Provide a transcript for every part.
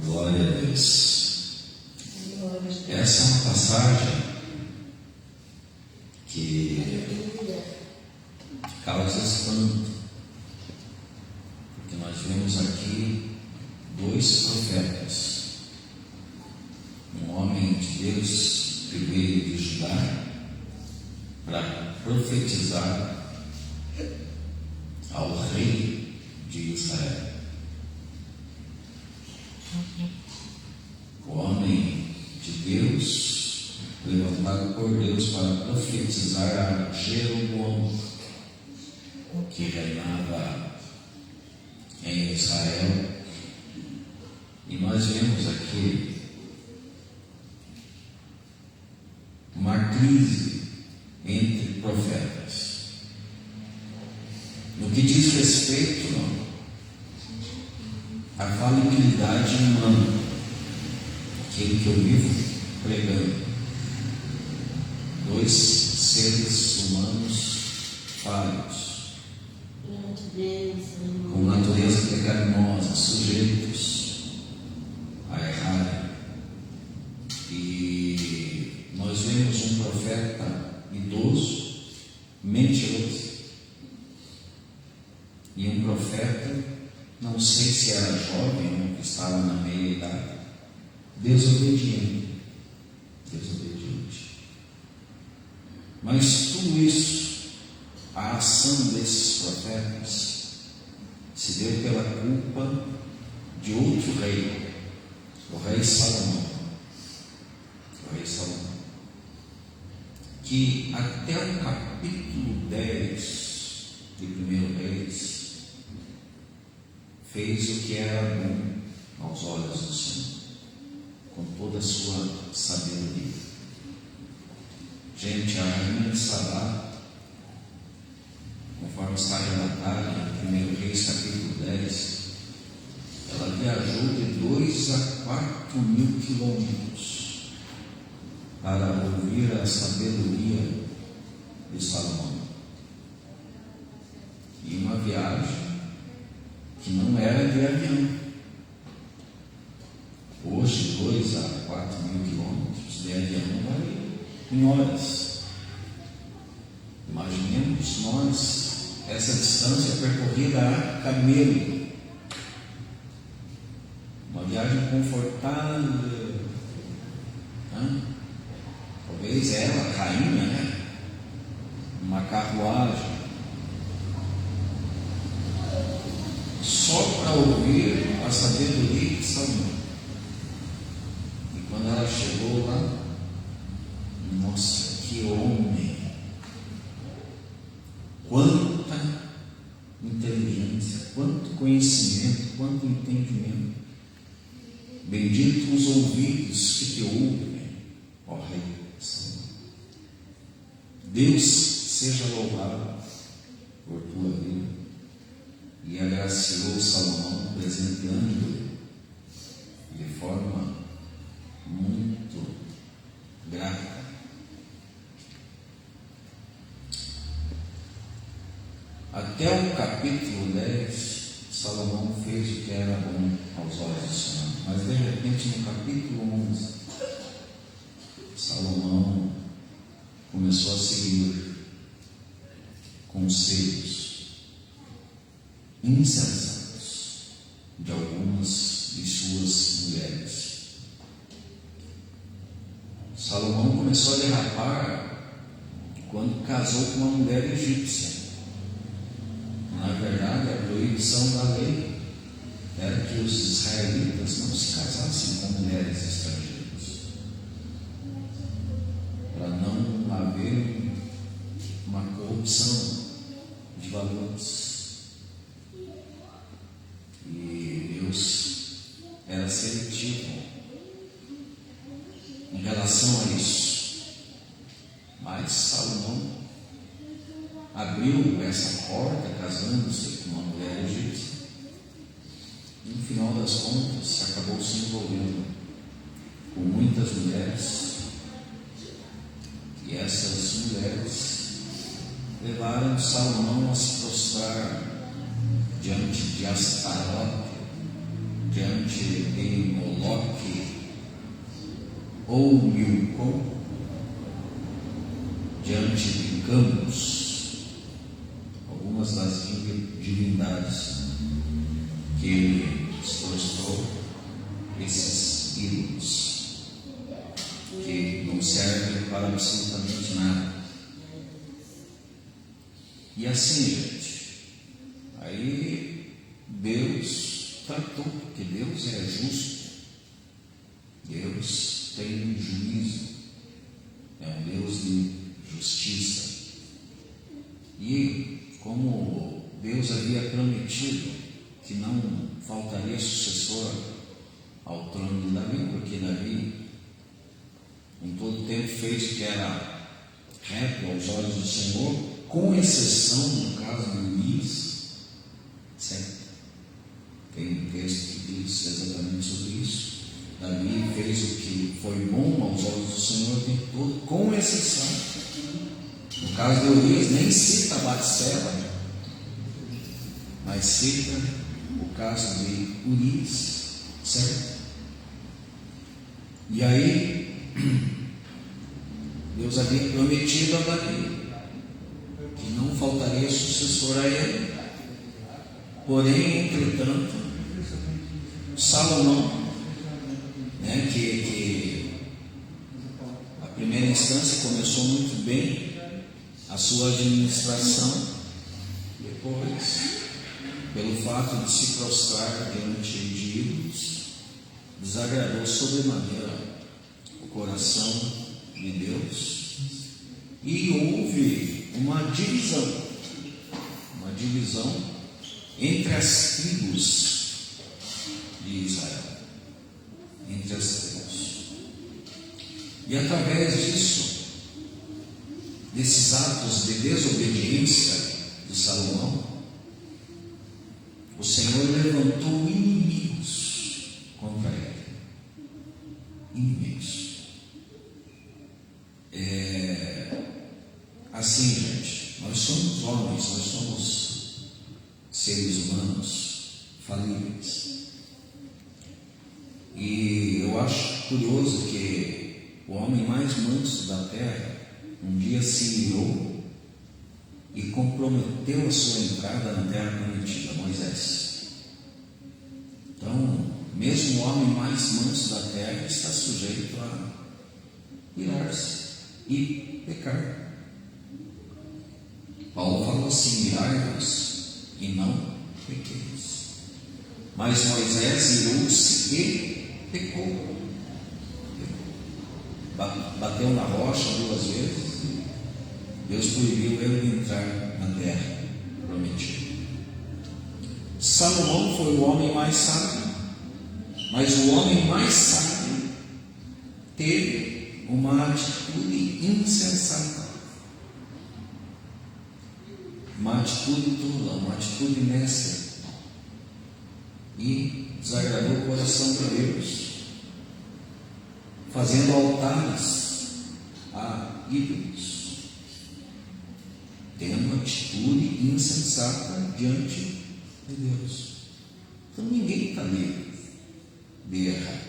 Glória a Deus. Essa é uma passagem que causa espanto, porque nós vemos aqui dois profetas, um homem de Deus que veio de Judá para profetizar ao rei de Israel. O homem de Deus, levantado por Deus para profetizar a Jeroboão, que reinava em Israel. E nós vemos aqui uma crise entre profetas. No que diz respeito à falibilidade humana, aquilo que eu vivo pregando, dois seres humanos falhos, com natureza pecaminosa, sujeitos a errar. E nós vemos um profeta idoso, mentiroso, e um profeta, não sei se era jovem ou que estava na meia idade, desobediente. Mas tudo isso, a ação desses profetas, se deu pela culpa de outro rei, o rei Salomão. Que até o capítulo 10 de 1 Reis fez o que era bom aos olhos do Senhor, com toda a sua sabedoria. Gente, a rainha de Sabá, conforme está relatado em 1 Reis capítulo 10, ela viajou de 2 a 4 mil quilômetros para ouvir a sabedoria de Salomão. E uma viagem que não era de avião. Hoje, 2 a 4 mil quilômetros de avião vai em horas. Imaginemos nós essa distância percorrida a camelo, uma viagem confortável, talvez ela, a rainha, uma carruagem, só para ouvir a sabedoria de Salomão. E quando ela chegou lá, nossa, que homem! Quanta inteligência, quanto conhecimento, quanto entendimento. Benditos os ouvidos que te ouvem, ó Rei Salomão. Deus seja louvado por tua vida. E agraciou Salomão, presenteando-lhe de forma muito grata. Até o capítulo 10, Salomão fez o que era bom aos olhos do Senhor. Mas de repente, no capítulo 11, Salomão começou a seguir conselhos insensatos de algumas de suas mulheres. Salomão começou a derrapar quando casou com uma mulher egípcia. Na verdade, a proibição da lei era que os israelitas não se casassem com mulheres estrangeiras, para não haver uma corrupção de valores. E Deus era seletivo em relação a isso. Mas Salomão abriu essa porta casando-se com uma mulher egípcia. E no final das contas, acabou se envolvendo com muitas mulheres. E essas mulheres levaram Salomão a se prostrar diante de Astarote, diante de Moloque ou Milcom, diante de Camus, algumas das divindades que ele expostou, esses ídolos que não servem para absolutamente nada. E assim, gente, aí Deus tratou, porque Deus é justo, Deus tem um juízo, é um Deus de justiça. E como Deus havia prometido que não faltaria sucessor ao trono de Davi, porque Davi em todo tempo fez o que era reto aos olhos do Senhor, com exceção no caso de Urias, certo? Tem um texto que diz exatamente sobre isso. Davi fez o que foi bom aos olhos do Senhor o tempo todo, com exceção. No caso de Urias, nem cita Batseba, mas cita o caso de Urias, certo? E aí, Deus havia prometido a Davi que não faltaria sucessor a ele. Porém, entretanto, Salomão, que a primeira instância começou muito bem a sua administração, depois, pelo fato de se prostrar diante de ídolos, desagradou sobremaneira o coração de Deus, e houve uma divisão entre as tribos de Israel, entre as tribos. E através disso, desses atos de desobediência de Salomão, o Senhor levantou inimigos contra ele. Inimigos. Assim, gente, nós somos homens, nós somos seres humanos falíveis. E eu acho curioso que o homem mais manso da terra um dia se irou e comprometeu a sua entrada na terra prometida, Moisés. Então, mesmo o homem mais manso da terra está sujeito a irar-se e pecar. Paulo falou assim: irai-vos e não pequeis. Mas Moisés irou-se e pecou. Bateu na rocha 2 vezes. Deus proibiu ele entrar na terra prometida. Salomão foi o homem mais sábio, mas o homem mais sábio teve uma atitude insensata, uma atitude tola, uma atitude nessa, e desagradou o coração de Deus, fazendo altares a ídolos, tendo atitude insensata diante de Deus. Então ninguém está livre de errar,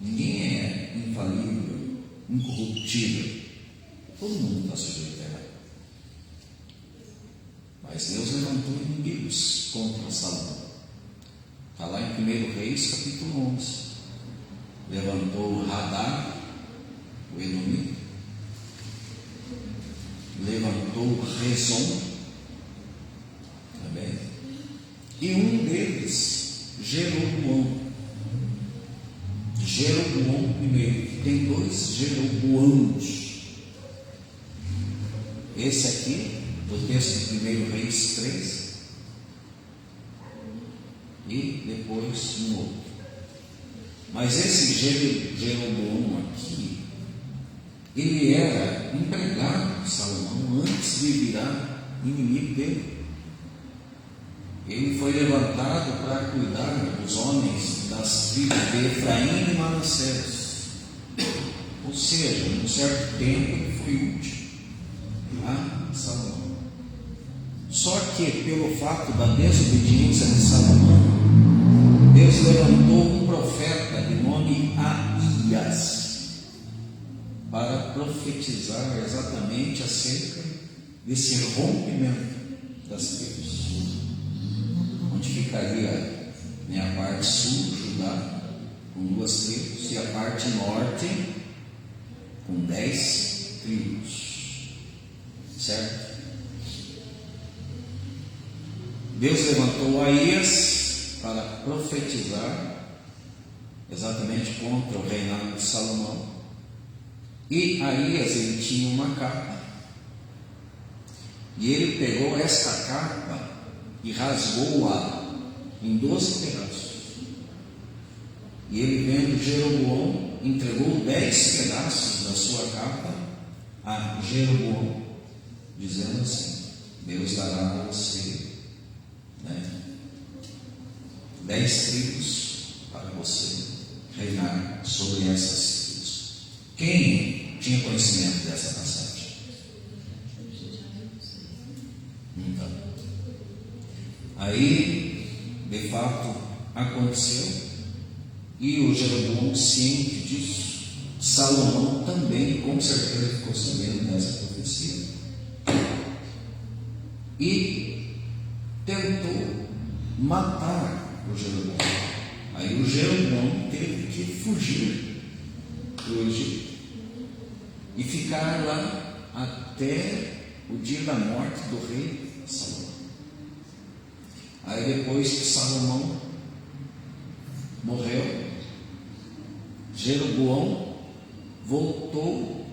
ninguém é infalível, incorruptível, todo mundo está sujeito a errar. Mas Deus levantou inimigos contra Salomão. Está lá em 1 Reis, capítulo 11. Levantou Radar, o Edomita. Levantou Rezon também. E um deles, Jeroboão. Jeroboão primeiro. Tem 2 Jeroboãos. Esse aqui, do texto de 1 Reis 3, e depois um outro. Mas esse Jeroboão aqui, ele era empregado de Salomão antes de virar inimigo dele. Ele foi levantado para cuidar dos homens das tribos de Efraim e Manassés. Ou seja, em um certo tempo ele foi útil a Salomão. Só que pelo fato da desobediência de Salomão, profetizar exatamente acerca desse rompimento das tribos, onde ficaria, né, a parte sul, Judá, com 2 tribos, e a parte norte, com 10 tribos, certo? Deus levantou Aías para profetizar exatamente contra o reinado de Salomão. E Aías, ele tinha uma capa, e ele pegou esta capa e rasgou-a em 12 pedaços. E ele, vendo Jeroboão, entregou 10 pedaços da sua capa a Jeroboão, dizendo assim: Deus dará a você, né, 10 tribos para você reinar sobre essas tribos. Quem tinha conhecimento dessa passagem? Então, aí, de fato, aconteceu, e o Jeroboão, ciente disso, Salomão também, com certeza, ficou sabendo dessa profecia, e tentou matar o Jeroboão. Aí o Jeroboão teve que fugir para o Egito e ficar lá até o dia da morte do rei Salomão. Aí depois que Salomão morreu, Jeroboão voltou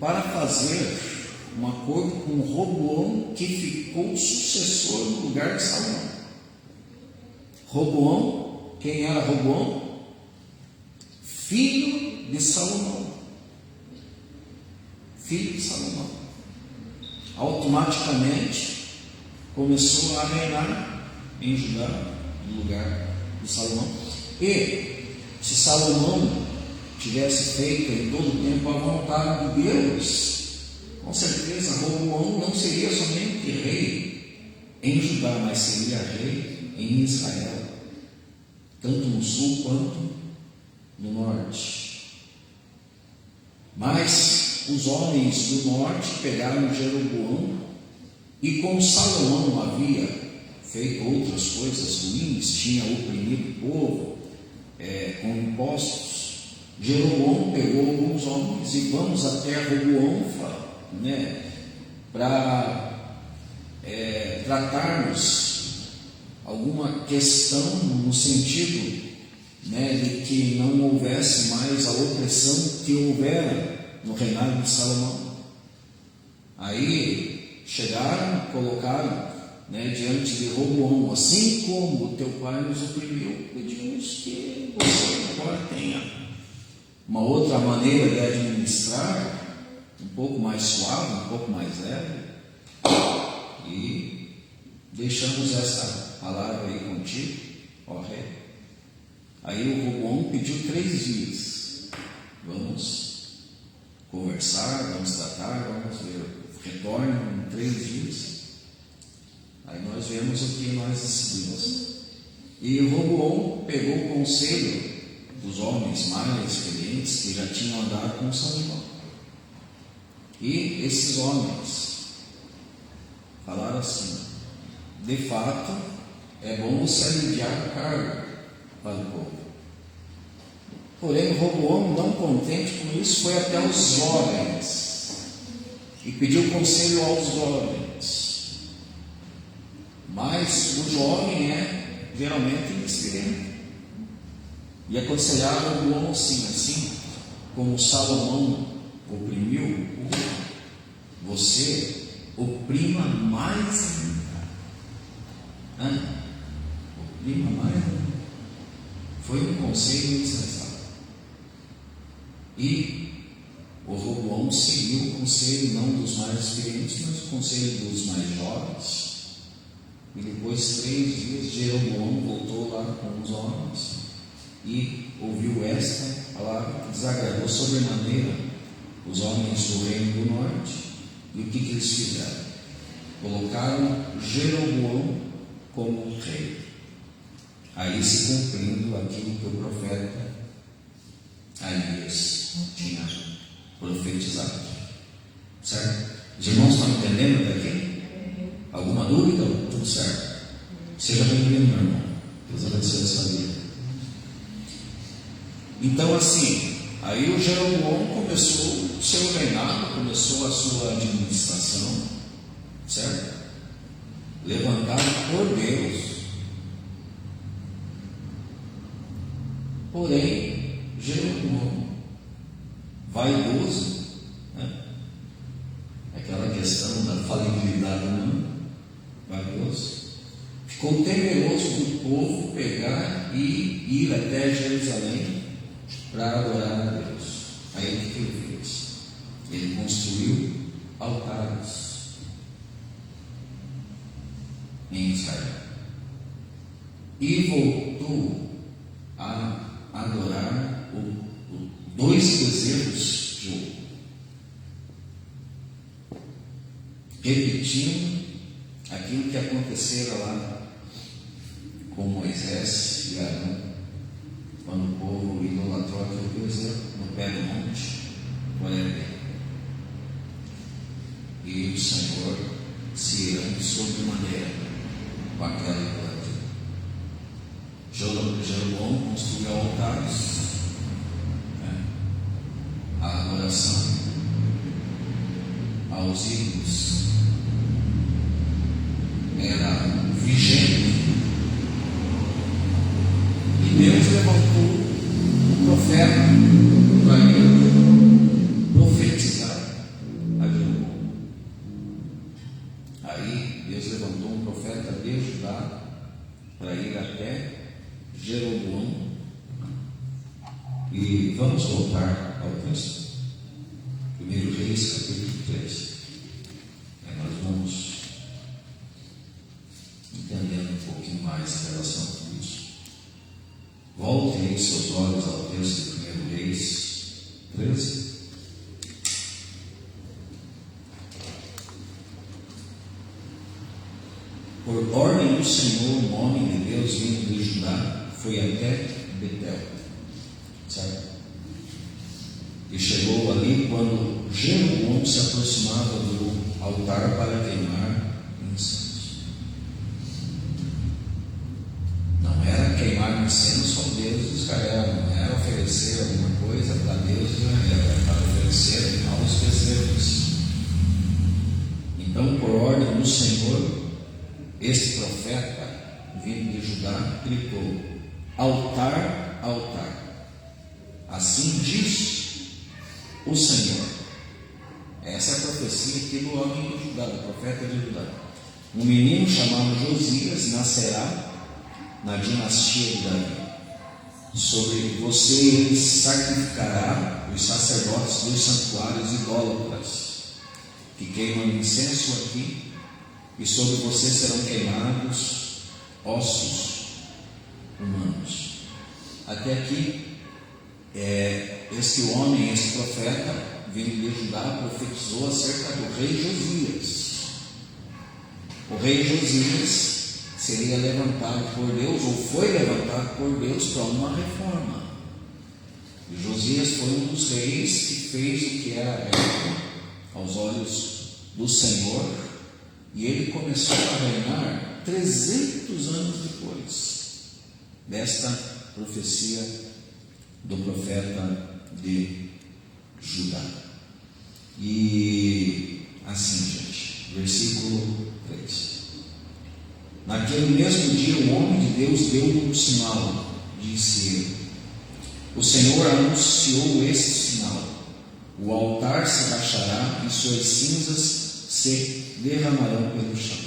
para fazer um acordo com Roboão, que ficou sucessor no lugar de Salomão. Roboão, quem era Roboão? Filho de Salomão. Filho de Salomão. Automaticamente começou a reinar em Judá, no lugar de Salomão. E se Salomão tivesse feito em todo o tempo a vontade de Deus, com certeza Roboão não seria somente rei em Judá, mas seria rei em Israel, tanto no sul quanto no norte. Mas os homens do norte pegaram Jeroboão, e como Salomão havia feito outras coisas ruins, tinha oprimido o povo com impostos, Jeroboão pegou alguns homens e vamos até Roboão, né, para tratarmos alguma questão no sentido, né, de que não houvesse mais a opressão que houvera no reinado de Salomão. Aí chegaram, colocaram, né, diante de Roboão: assim como o teu pai nos oprimiu, pedimos que você agora tenha uma outra maneira de administrar, um pouco mais suave, um pouco mais leve, e deixamos essa palavra aí contigo, ó rei. Aí o Roboão pediu 3 dias, vamos conversar, vamos tratar, vamos ver, retorne em 3 dias. Aí nós vemos o que nós decidimos. E o Roboão pegou o conselho dos homens mais experientes que já tinham andado com Salomão. E esses homens falaram assim: de fato, é bom se aliviar o cargo para o povo. Porém, Roboão, não contente com isso, foi até os jovens e pediu conselho aos jovens. Mas o jovem é geralmente inexperiente, e aconselhava Roboão assim como Salomão oprimiu o povo, você oprima mais ainda. Oprima mais ainda. Foi um conselho necessário. E o Roboão seguiu o conselho não dos mais experientes, mas o conselho dos mais jovens. E depois 3 dias, Jeroboão voltou lá com os homens e ouviu esta palavra que desagradou sobremaneira os homens do reino do norte. E o que eles fizeram? Colocaram Jeroboão como rei. Aí se cumprindo aquilo que o profeta Aías tinha profetizado. Certo? Os irmãos estão entendendo até aqui? Alguma dúvida? Tudo certo. Seja bem-vindo, meu irmão. Deus abençoe a sua vida. Então, assim, aí o Jeroboão começou o seu reinado, começou a sua administração, certo? Levantado por Deus. Porém, Jeroboão, vaidoso, né? Aquela questão da falibilidade humana, vaidoso, ficou temeroso do povo pegar e ir até Jerusalém para adorar a Deus. Aí o que ele fez? Ele construiu altares em Israel e voltou a adorar dois bezerros de ouro, repetindo aquilo que acontecera lá com Moisés e Arão, quando o povo idolatrou aquele bezerro no pé do monte Horebe, e o Senhor se irou sobremaneira com aquela idolatria. Jeroboão construiu altares, né? A adoração aos ídolos era vigente, e Deus levantou um profeta para ele profetizar a Jeroboão. Aí Deus levantou um profeta de Judá para ir até Jeroboão. E vamos voltar ao texto. 1 Reis, capítulo 3. Nós vamos entendendo um pouquinho mais em relação a tudo isso. Volte aí seus olhos ao texto de 1 Reis 13. Por ordem do Senhor, um homem de Deus vindo de Judá foi até Betel, certo? E chegou ali quando Jeroboão se aproximava do altar para queimar incenso. Não era queimar incenso ao Deus de Israel, não era oferecer alguma coisa para Deus de Israel, era para oferecer aos bezerros. Então, por ordem do Senhor, este profeta, vindo de Judá, gritou: altar, altar. Assim diz o Senhor. Essa é a profecia aqui do homem de Judá, do profeta de Judá. Um menino chamado Josias nascerá na dinastia de Davi. Sobre você ele sacrificará os sacerdotes dos santuários idólatras, que queimam incenso aqui, e sobre você serão queimados ossos humanos. Até aqui, esse homem, esse profeta, vindo de Judá, profetizou acerca do rei Josias. O rei Josias seria levantado por Deus, ou foi levantado por Deus para uma reforma. E Josias foi um dos reis que fez o que era reto aos olhos do Senhor, e ele começou a reinar 300 anos depois desta profecia do profeta de Judá. E assim, gente, versículo 3. Naquele mesmo dia o homem de Deus deu um sinal, disse ele. O Senhor anunciou este sinal: o altar se rachará e suas cinzas se derramarão pelo chão.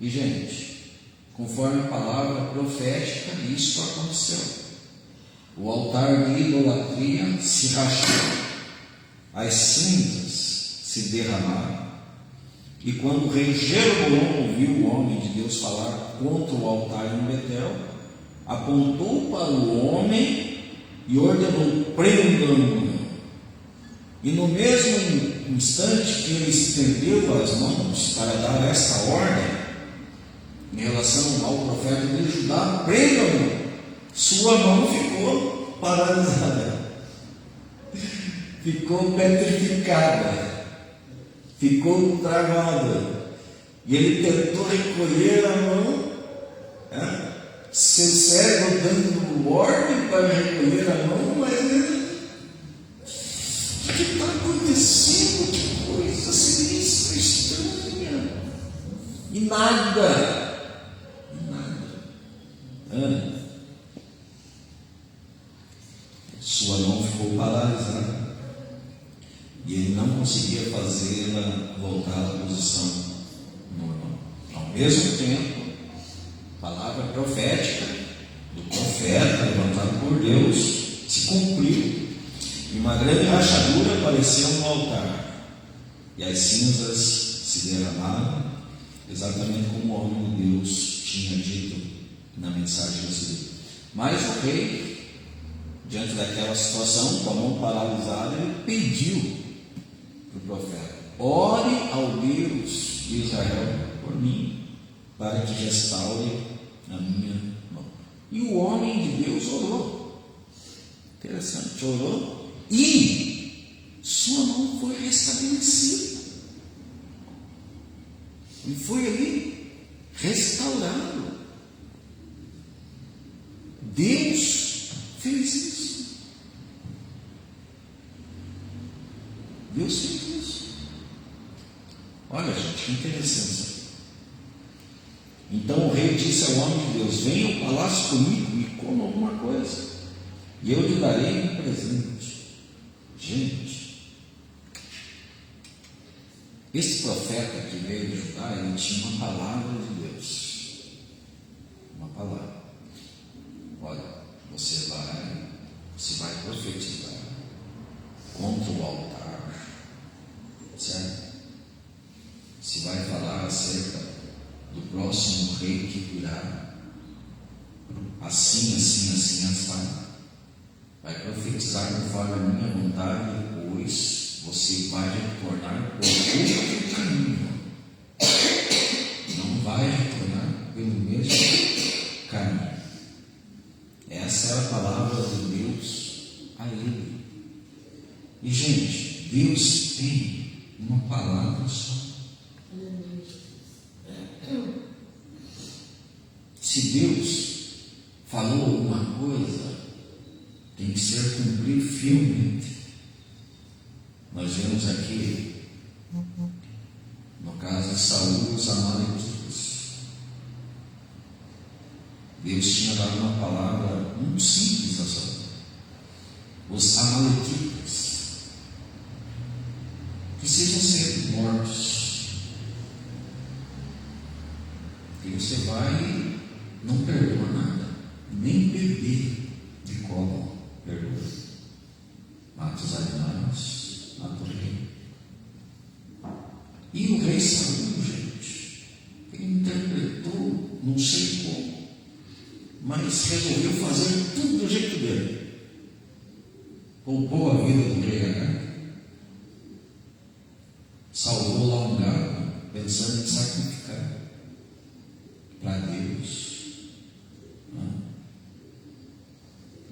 E, gente, conforme a palavra profética, isso aconteceu. O altar de idolatria se rachou, as cinzas se derramaram. E quando o rei Jeroboão ouviu o homem de Deus falar contra o altar em Betel, apontou para o homem e ordenou: prendam-no. E no mesmo instante que ele estendeu as mãos para dar esta ordem em relação ao profeta de Judá, prendam-no, sua mão ficou paralisada, ficou petrificada. ficou travada. E ele tentou recolher a mão, seu cérebro dando ordem para recolher a mão, mas ele... O que está acontecendo? Que coisa sinistra, estranha. E nada. Sua mão ficou paralisada. E ele não conseguia fazê-la voltar à posição normal. Ao mesmo tempo, a palavra profética do profeta levantado por Deus se cumpriu. E uma grande rachadura apareceu no altar. E as cinzas se derramaram, exatamente como o homem de Deus tinha dito na mensagem recebida. Mas o rei, diante daquela situação, com a mão paralisada, ele pediu para o profeta: ore ao Deus de Israel por mim, para que restaure a minha mão. E o homem de Deus orou. Interessante, orou. E sua mão foi restabelecida. Ele foi ali restaurado. Deus fez isso. Deus fez isso. Olha, gente, que interessante. Então o rei disse ao homem de Deus: venha ao palácio comigo e coma alguma coisa, e eu lhe darei um presente. Gente, esse profeta que veio de Judá, ele tinha uma palavra de Deus. Uma palavra. Olha, você vai profetizar contra o altar, certo? Você vai falar acerca do próximo rei que virá, assim, assado. Vai profetizar conforme a minha vontade, e depois você vai retornar por outro caminho. Não vai retornar pelo mesmo caminho. Essa é a palavra de Deus a ele. E, gente, Deus tem uma palavra só. Se Deus falou alguma coisa, tem que ser cumprido fielmente. Nós vemos aqui, no caso de Saul, os amalequitas. Deus tinha dado uma palavra muito simples a Saul. Os amalequitas precisam ser mortos. E você vai, não perdoa nada, nem beber de cola. Perdoa. Mata os animais, mata o rei. E o rei Saul, gente, ele interpretou, não sei como, mas resolveu fazer tudo do jeito dele. Poupou a vida do rei Agag, salvou lá um gado, pensando em sacrificar para Deus.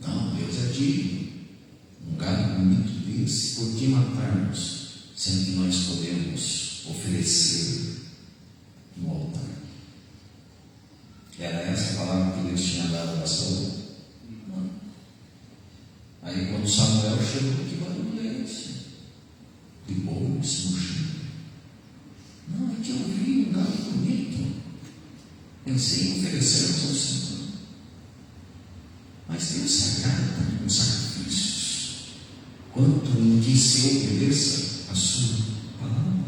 Não, Deus é digno. Um gado bonito desse, por que matarmos, sendo que nós podemos oferecer no altar? Era essa a palavra que Deus tinha dado a Saul? Não. Aí quando Samuel chegou, que barulho é esse? De bois no chão. Não, é que eu vi um gado bonito, pensei em oferecer ao Senhor. Mas Deus se agrada também com sacrifícios, quanto em que se obedeça a sua palavra.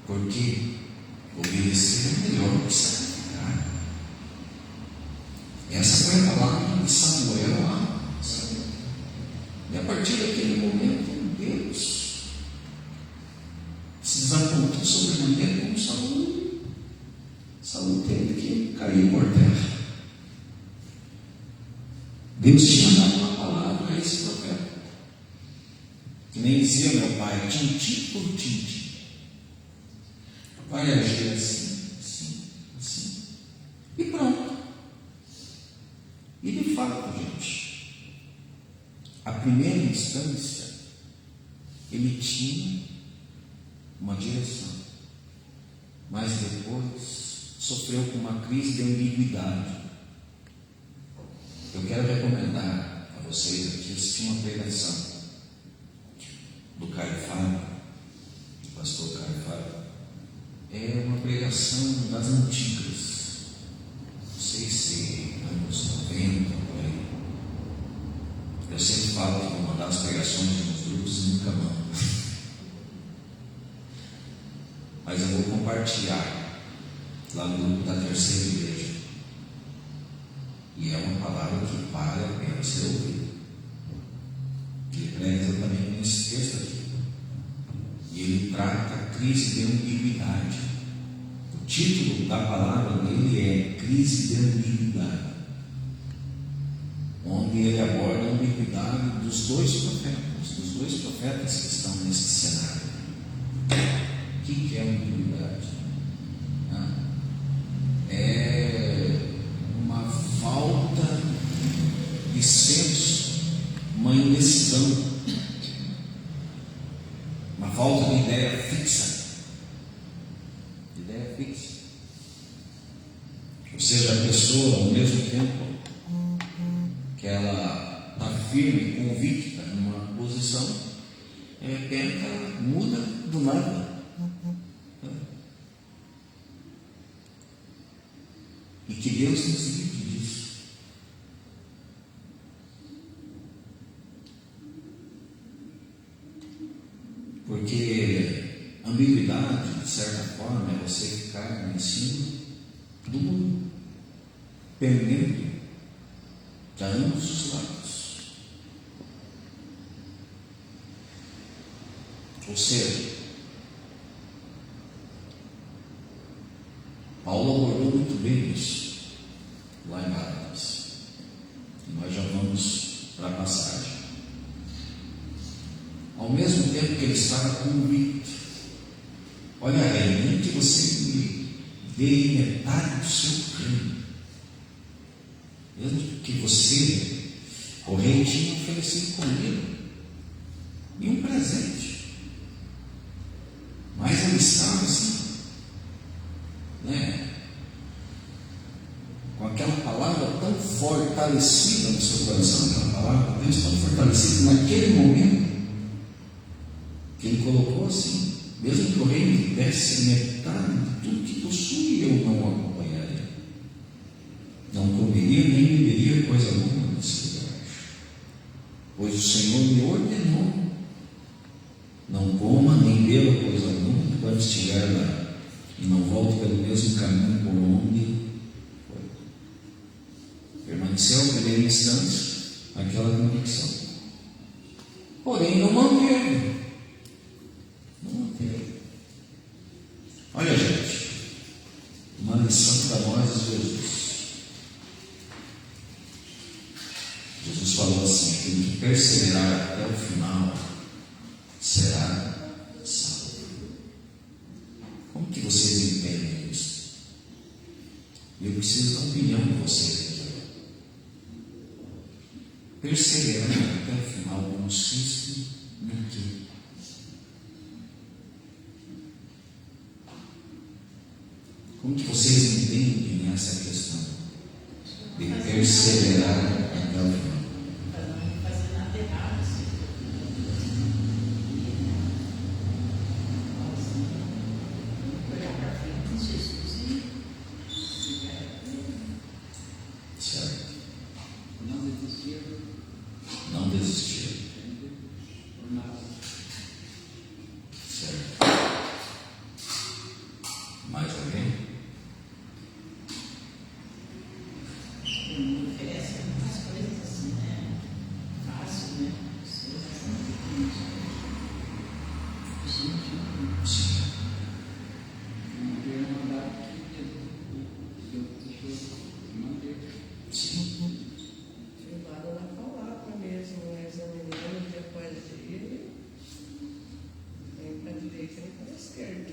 Porque obedecer é melhor que sacrificar. Essa foi a palavra de Samuel a Saul. E a partir daquele momento, Deus se desapontou sobre a maneira como Saul teve que cair por terra. Deus tinha dado uma palavra a esse profeta, que nem dizia meu pai, tintim por tintim. Vai agir assim. E pronto. E de fato, gente, a primeira instância ele tinha uma direção, mas depois sofreu com uma crise de ambiguidade. Eu quero recomendar a vocês aqui assistir uma pregação do Caio Fábio, do pastor Caio Fábio. É uma pregação das antigas, não sei se anos 90, por aí. Eu sempre falo que vou mandar as pregações nos grupos e nunca mando. Mas eu vou compartilhar lá no grupo da Terceira Igreja. E é uma palavra que vale a pena ser ouvida. Ele prega exatamente nesse texto aqui. E ele trata a crise de ambiguidade. O título da palavra dele é Crise de Ambiguidade, onde ele aborda a ambiguidade dos dois profetas que estão nesse cenário. O que é ambiguidade? É uma falta de senso, uma indecisão, uma falta de ideia fixa. Ou seja, a pessoa, ao mesmo tempo que ela está firme, convicta numa posição, de repente ela muda do nada. E que Deus nos livre disso. Porque ambiguidade, de certa forma, é você ficar em cima do muro, pendendo de ambos os lados. Ou seja, Paulo abordou muito bem isso lá em Gálatas. E nós já vamos para a passagem. Ao mesmo tempo que ele estava convicto, olha, realmente você me dê metade do seu crânio, mesmo que você, o rei, tinha oferecido comida e um presente, mas ele estava assim, com aquela palavra tão fortalecida no seu coração, aquela palavra de Deus tão fortalecida naquele momento, que ele colocou assim: mesmo que o rei me desse metade de tudo que possui, eu não o acompanharia, não comeria nem beberia coisa alguma nesse lugar, pois o Senhor me ordenou: não coma nem beba coisa alguma enquanto estiver lá, e não volte pelo mesmo caminho por onde foi. Permaneceu à primeira instância aquela convicção, porém não manteve. Olha, gente, uma lição para nós de Jesus. Jesus falou assim: aquele que perseverar até o final será salvo. Como que vocês entendem isso? Eu preciso da opinião de vocês aqui. Perseverar até o final consiste no quê? Como que vocês entendem essa questão de perseverar até o final? Não fazer nada errado, assim. Olhar para frente, Jesus e certo. Não desistir. Não desistir. Por nada. Certo. Mais alguém? oferece algumas coisas assim, né? Fácil, né? Sim. Manter um mandato que Deus deixou manter. Sim. Firmado na palavra mesmo, examinando depois de ir, nem para a direita nem para a esquerda.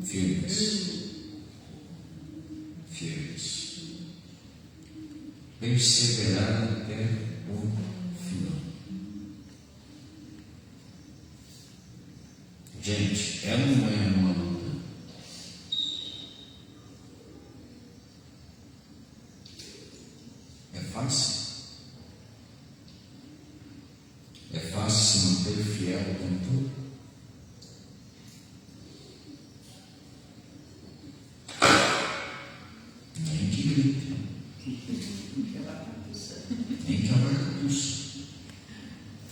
Firmes. Firmes. Perseverar até o final. Gente, é ou não é uma luta? É fácil? É fácil se manter fiel o tempo todo? Nem que grite, nem que abacapuça.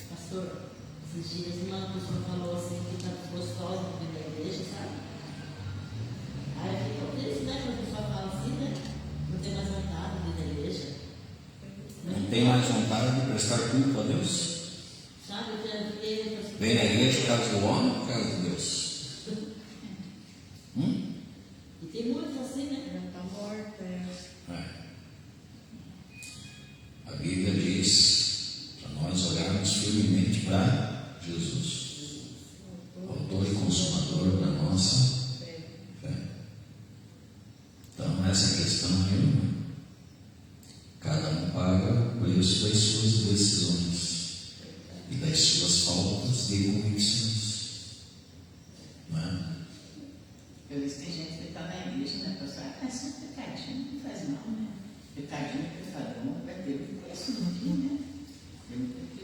Pastor, esses dias uma pessoa falou assim que está gostosa de vir da igreja, sabe? Aí eu fico triste, né? Quando a pessoa fala assim, né? Não tem mais vontade de vir da igreja. Não tem mais vontade de prestar culto a Deus? Sabe? Eu já fiquei assim. Vem na igreja por causa do homem ou por causa de Deus? E tem muitos assim, né? Já está morta. A Bíblia diz para nós olharmos firmemente para Jesus, autor e consumador da nossa fé. Então, essa questão aí, cada um paga o preço das suas decisões e das suas faltas de convicções. Não é? Eu disse que tem gente que está na igreja, né? Pastor, é só um pecadinho, não faz mal, né? Pecadinho é pecadão, vai ter um preço no fim, né?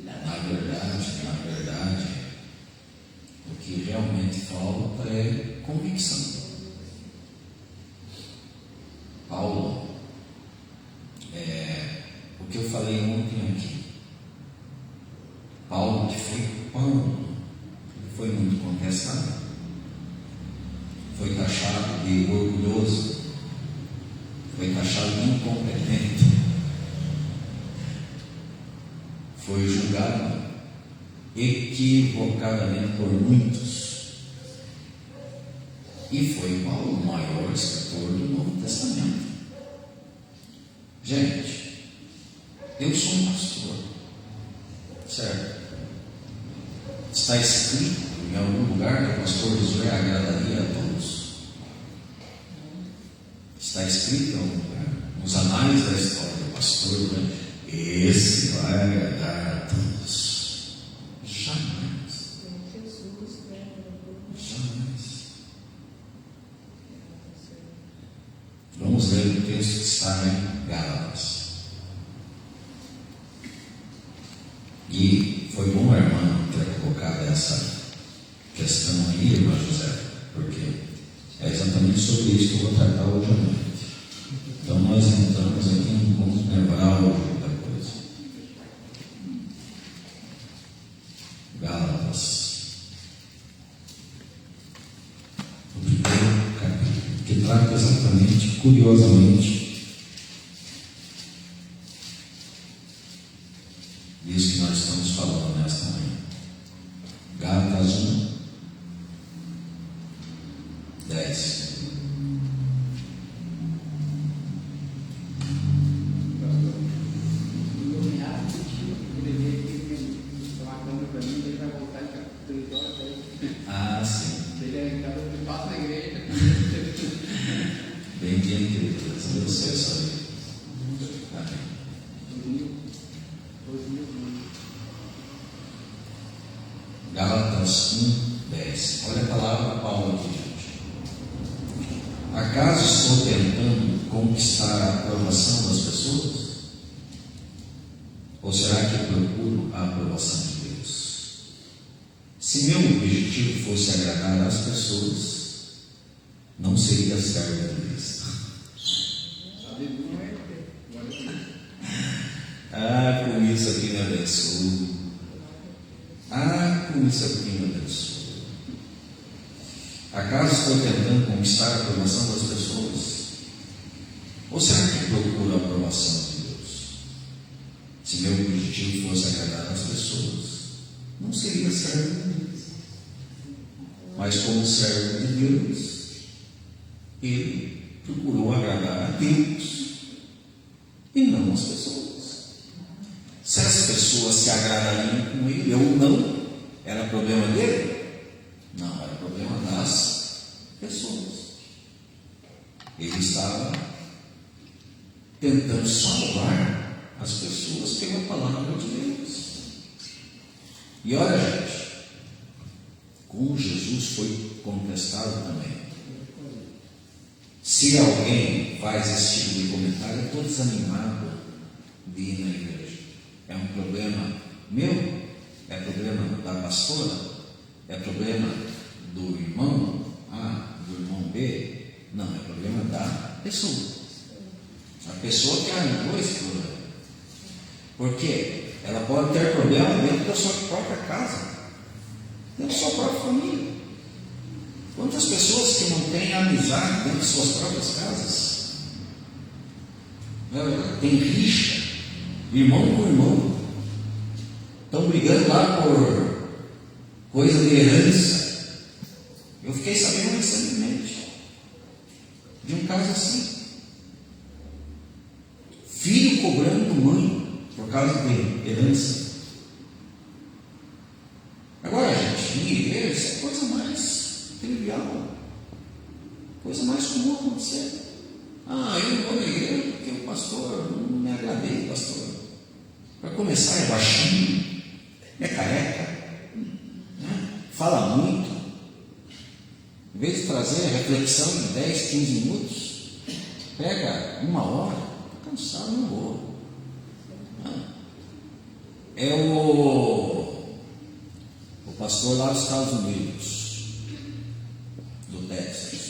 Na verdade, o que realmente falta é convicção. Paulo, o que eu falei ontem aqui, Paulo, que foi Paulo, foi muito contestado, foi taxado de orgulhoso, foi taxado de incompetente, foi julgado equivocadamente por muitos, e foi Paulo o maior escritor do Novo Testamento. Gente, eu sou um pastor, certo? Está escrito em algum lugar que o pastor Josué agradaria a todos? Está escrito em algum lugar, nos anais da história do pastor Josué, esse vai agradar a todos? Jamais. Jamais. Vamos ler o texto que está em Gálatas. E foi bom a irmã ter colocado essa questão aí, irmã José, porque é exatamente sobre isso que eu vou tratar hoje à noite. Então nós entramos aqui num ponto nevrálgico da coisa. Gálatas, o primeiro capítulo, que trata exatamente, curiosamente, disso que nós estamos falando nesta manhã. Gálatas 1, 10. Ah, sim. Bem-vindo, querido. Deus abençoe. Amém. Gálatas 1, 10. Olha a palavra Paulo aqui, gente. Acaso estou tentando conquistar a aprovação das pessoas? Ou será que procuro a aprovação de Deus? Se meu objetivo fosse agradar as pessoas, não seria servo de Cristo. Ah, com isso aqui me abençoa. Ah, com isso aqui me abençoa. Acaso estou tentando conquistar a aprovação das pessoas? Ou será que procuro a aprovação de Deus? Se meu objetivo fosse agradar as pessoas, não seria servo de Deus. Mas como servo de Deus, ele procurou agradar a Deus e não as pessoas. Se as pessoas se agradariam com ele ou não, era problema dele? Não, era problema das pessoas. Ele estava tentando salvar as pessoas pela palavra de Deus. E olha, gente, com por Jesus foi contestado também. Se alguém faz esse tipo de comentário, eu estou desanimado de ir na igreja. É um problema meu? É problema da pastora? É problema do irmão A, do irmão B? Não, é problema da pessoa. A pessoa que arrumou esse problema. Por quê? Ela pode ter problema dentro da sua própria casa, dentro da sua própria família. Quantas pessoas que não têm amizade dentro de suas próprias casas? Tem rixa, irmão com irmão, estão brigando lá por coisa de herança. Eu fiquei sabendo recentemente de um caso assim. Filho cobrando mãe por causa de herança. Agora, gente, em igreja, isso é coisa mais trivial, coisa mais comum acontecer. Eu não vou na igreja porque o pastor, não me agradei, pastor. Para começar, é baixinho, é careca, né? Fala muito. Em vez de trazer a reflexão de 10, 15 minutos, pega 1 hora. Estou cansado, não vou. É o pastor lá dos Estados Unidos, do Texas.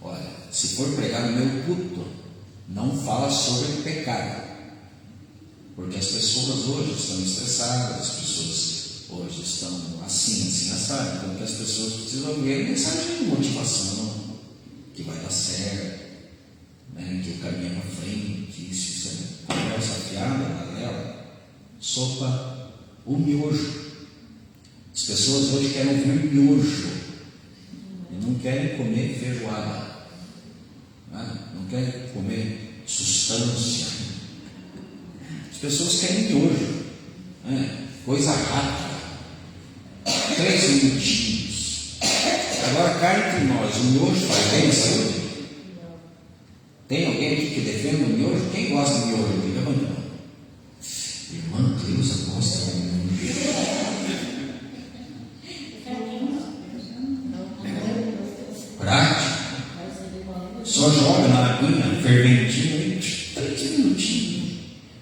Olha, se for pregar no meu culto, não fala sobre pecado, porque as pessoas hoje estão estressadas, as pessoas hoje estão assim, assado. Então que as pessoas precisam ouvir mensagem de motivação, que vai dar certo, né, que o caminho é para frente, isso é conversa fiada, galera, sopa, o miojo. As pessoas hoje querem ouvir miojo e não querem comer feijoada, né? Não querem comer substância. As pessoas querem miojo, né? Coisa rápida, 3 minutinhos. Agora, cá entre nós, o miojo faz bem à saúde? Tem alguém aqui que defende o miojo? Quem gosta de miojo? Levanta a mão. Irmã Cleusa gosta de miojo. Prático. Só joga na aguinha, ferventinho, 3 minutinhos.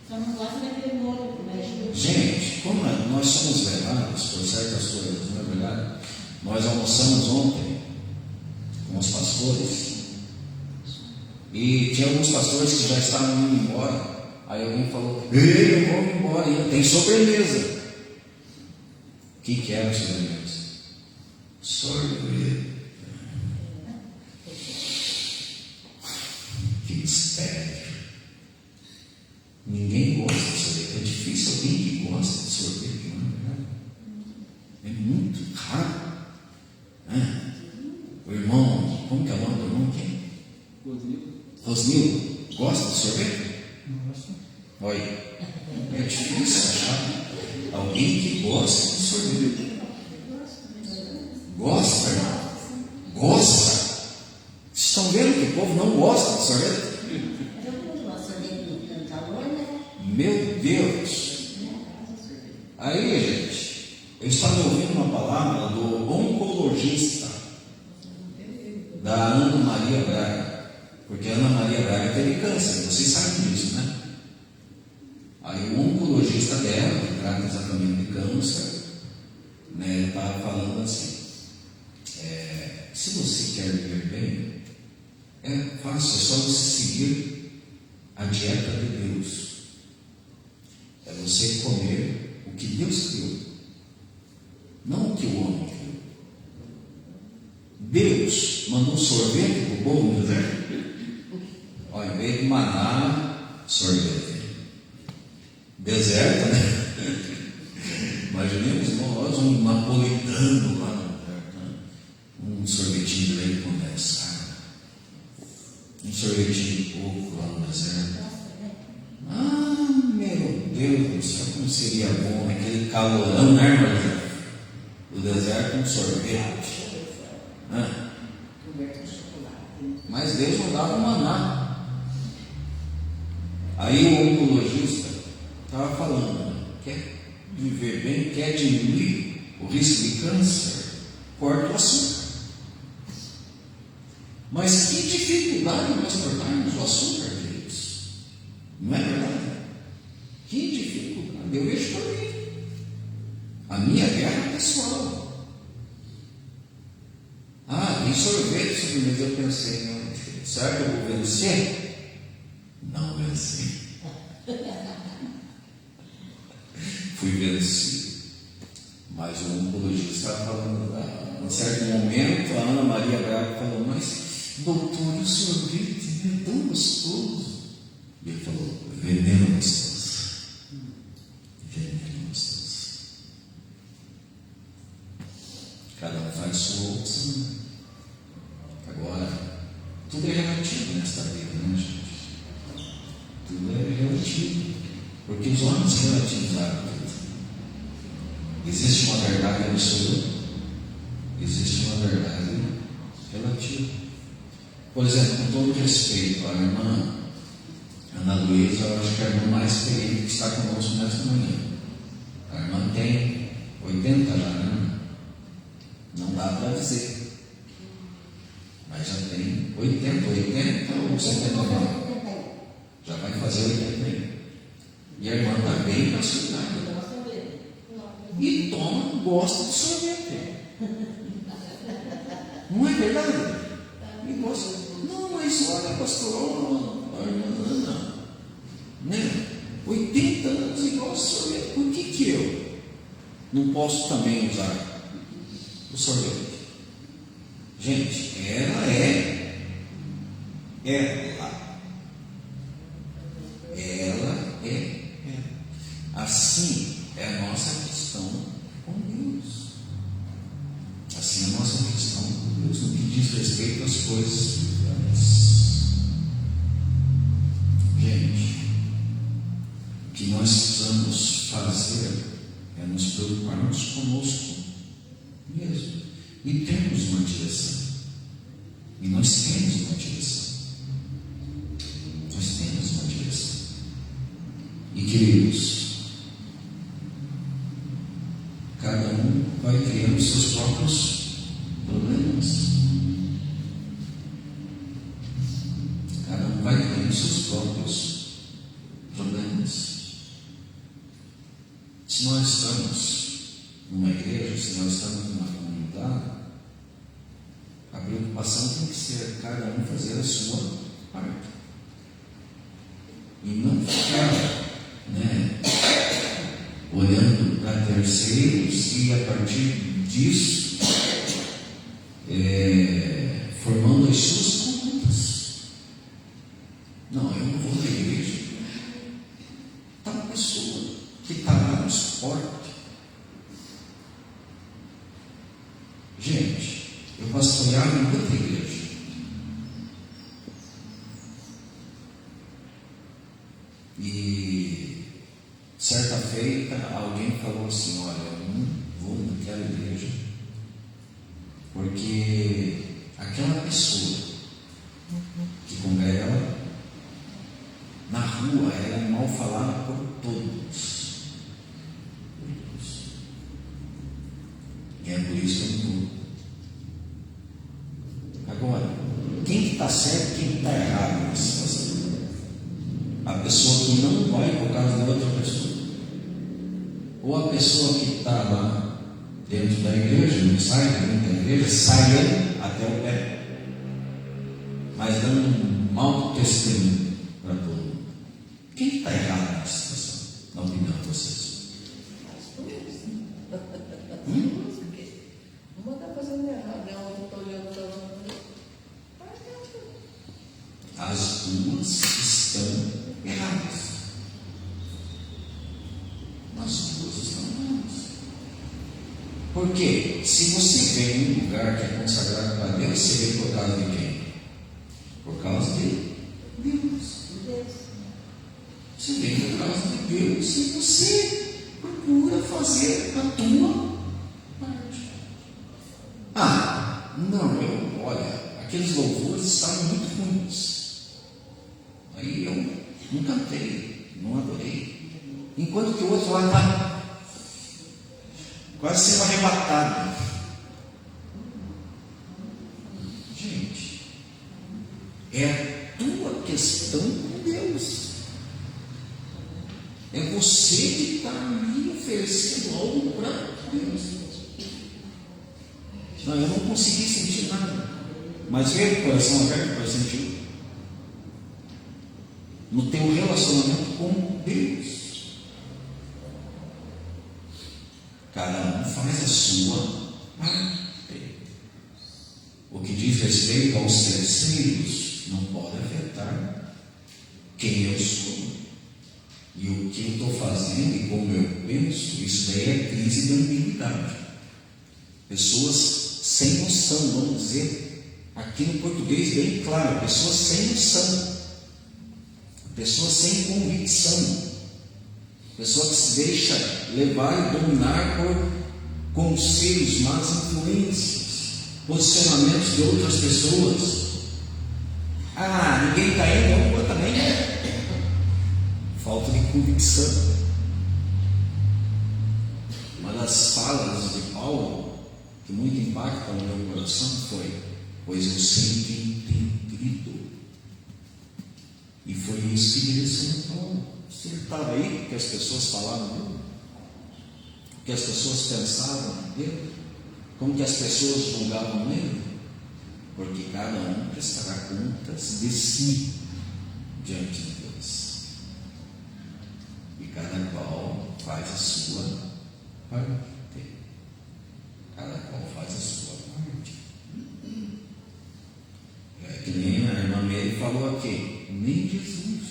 Só não gosta daquele molho que mexe. Gente, como nós somos levados por certas coisas, não é verdade? Nós almoçamos ontem com os pastores e tinha alguns pastores que já estavam indo embora. Aí alguém falou: ei, eu vou embora ainda, tem sobremesa. O que era a sobremesa? Sorvete. Que mistério. Ninguém gosta de sorvete. É difícil alguém que gosta de sorvete, não é verdade? É muito raro. O irmão, como que é o nome do irmão? Quem? Rosnil. Gosta de sorvete? Nossa. Olha, é difícil achar alguém que gosta de sorvete. Gosta, irmão? Gosta? Vocês estão vendo que o povo não gosta de sorvete? Eu curto uma sorvete no calor, né? Meu Deus! Aí, gente, eu estava ouvindo uma palavra do oncologista da Ana Maria Braga, porque a Ana Maria Braga teve câncer, vocês sabem disso, né? Aí o oncologista dela, que trata exatamente de câncer, né, ele estava falando assim: se você quer viver bem, é fácil, é só você seguir a dieta de Deus. É você comer o que Deus criou, não o que o homem criou. Deus mandou sorvete para o povo no deserto. Ao invés de maná, sorvete. Deserto, né? Imaginemos nós um napolitano lá no deserto, né? Um sorvetinho de leite condensado, um sorvetinho de coco lá no deserto. Meu Deus do céu, como seria bom aquele calorão, né, irmão? Do deserto, um sorvete. Mas Deus não dava maná. Aí o oncologista estava falando: quer viver bem, quer diminuir o risco de câncer, corta o açúcar. Mas que dificuldade nós cortarmos o açúcar, queridos? Não é verdade? Que dificuldade. Eu vejo por mim. A minha guerra pessoal. Tem sorvete, sobremesa. Eu pensei, será que eu vou vencer? Não venci. Fui vencido. Mas o oncologista estava falando, em certo momento, a Ana Maria Braga falou, mas doutor, o sorvete é tão gostoso. E ele falou, veneno gostoso. Veneno gostoso. Cada um faz sua opção. Agora, tudo é relativo nesta vida, né, gente? Tudo é relativo. Porque os homens relativizaram tudo. Existe uma verdade absoluta, existe uma verdade relativa. Por exemplo, com todo respeito à irmã Ana Luísa, eu acho que é a irmã mais experiente que está conosco nesta manhã. A irmã tem 80 já, né? Não dá para dizer, mas já tem 80 ou 79. Já vai fazer 81. E a irmã está bem vacinada. E gosta de sorvete. Não é verdade? E gosta. Não, mas olha, pastor, a irmã Ana, né? 80 anos e gosta de sorvete. Por que eu não posso também usar o sorvete? Gente, ela é. Assim é a nossa questão com Deus. Assim é a nossa questão com Deus, no que diz respeito às coisas espirituais. Gente, o que nós precisamos fazer é nos preocuparmos conosco mesmo e termos uma direção. E nós temos uma direção. Nós temos uma direção. E queridos, cada um vai criando seus próprios problemas. Cada um vai criando seus próprios problemas. Se nós estamos numa igreja, se nós estamos numa comunidade, a preocupação tem que ser cada um fazer a sua parte. E não ficar, olhando para terceiros e a partir disso formando as suas condutas. Não, eu não vou na igreja. Está uma pessoa que está lá no suporte. Gente, eu pastoreava em outra igreja. E certa feita alguém falou assim, olha, eu não vou naquela igreja, porque aquela pessoa que congrega ela, na rua ela é mal falada por todos. E é por isso que eu não vou. Agora, quem que está certo e quem está errado nessa situação? A pessoa que não vai por causa da outra pessoa, ou a pessoa que está lá dentro da igreja, não sai dentro da igreja, sai até o pé, mas dando um mau testemunho para todo mundo. Quem está errado nessa situação, na opinião de vocês? Uma está fazendo errado, a outra está olhando para outra. As duas estão erradas. As duas estão erradas. Porque se você vem em um lugar que é consagrado para Deus, você vem por causa de quem? Por causa de Deus. Você vem por causa de Deus e você procura fazer a tua parte. Olha, aqueles louvores estavam muito ruins. Aí eu não cantei, não adorei. Enquanto que o outro lá está quase sendo arrebatado. Deus. É você que está ali oferecendo algo para Deus. Não, eu não consegui sentir nada, mas veio o coração aberto para sentir. No teu relacionamento com Deus, cada um faz a sua parte. O que diz respeito aos terceiros não pode afetar quem eu sou e o que eu estou fazendo e como eu penso. Isso daí é crise de ambiguidade. Pessoas sem noção, vamos dizer aqui no português bem claro, pessoas sem noção, pessoas sem convicção, pessoa que se deixa levar e dominar por conselhos, más influências, posicionamentos de outras pessoas. Ninguém está indo, eu também. Falta de convicção. Uma das falas de Paulo que muito impacta no meu coração foi: pois eu sempre tenho crido. E foi isso que direcionou Paulo. Se ele estava aí, o que as pessoas falavam dele, o que as pessoas pensavam dele, como que as pessoas julgavam ele, porque cada um prestará contas de si diante de Deus, e cada qual faz a sua parte. Cada qual faz a sua parte. É que nem a irmã Meire falou aqui, nem Jesus.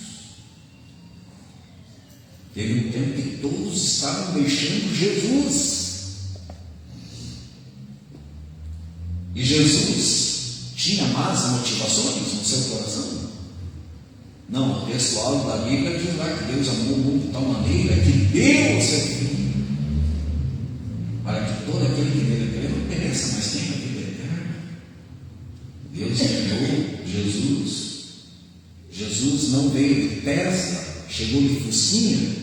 Teve um tempo que todos estavam deixando Jesus. E Jesus tinha más motivações no seu coração? Não, o textual da Bíblia diz lá que Deus amou o mundo de tal maneira que deu o seu Filho, para que todo aquele que nele crê não pereça, mas tenha a vida eterna. Deus enviou Jesus. Jesus não veio de Tesla, chegou de Fusquinha,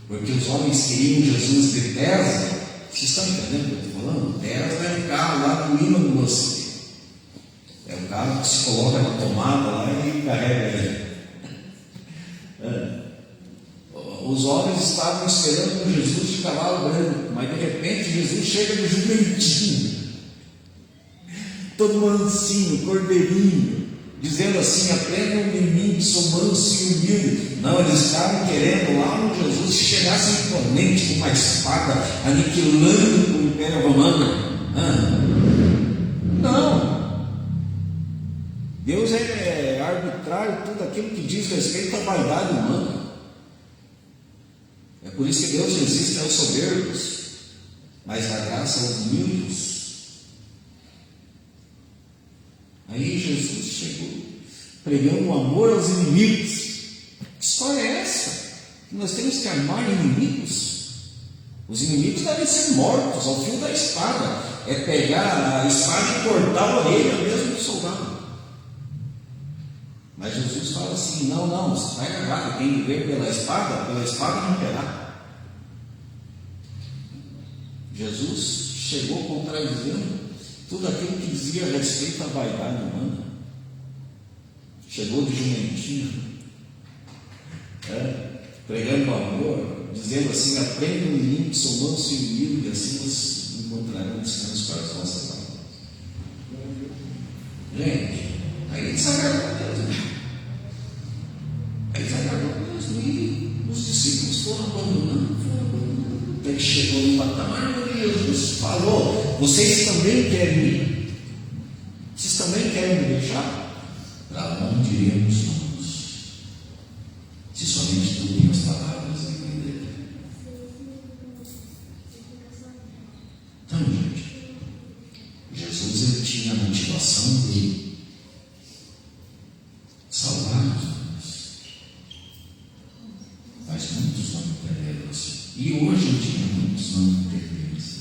porque os homens queriam Jesus de Tesla. Vocês estão entendendo o que eu estou falando? Tesla é um carro lá do imã de você. É um carro que se coloca na tomada lá e carrega ele. Os homens estavam esperando por Jesus de cavalo branco, mas de repente Jesus chega de jumentinho, todo mansinho, cordeirinho, dizendo assim: aprendam de mim que sou manso e humilde. Não, eles estavam querendo lá onde Jesus chegasse imponente com uma espada, aniquilando o Império Romano. Não. Deus é arbitrário, tudo aquilo que diz respeito à vaidade humana. É por isso que Deus resiste aos soberbos, mas dá graça aos humildes. Aí Jesus chegou pregando o amor aos inimigos. Que história é essa? Nós temos que amar inimigos. Os inimigos devem ser mortos ao fio da espada. É pegar a espada e cortar a orelha mesmo do soldado. Mas Jesus fala assim: não, você está errado. Quem viver pela espada não terá. Jesus chegou contradizendo tudo aquilo que dizia a respeito à vaidade humana. Chegou de jumentinho, pregando amor, dizendo assim: aprendam em mim que sou manso e humilde, e assim vocês encontrarão descanso para as vossas almas. Gente, aí desagradou a Deus, aí desagradou a Deus, e os discípulos foram abandonando, até que chegou no patamar onde Jesus falou: vocês também querem ir? Vocês também querem me deixar? Para onde iremos nós, se somente tu tens palavras de entender? Então, gente, Jesus ele tinha a motivação de salvar os homens, mas muitos não entenderam assim. E hoje em dia muitos não entendem isso.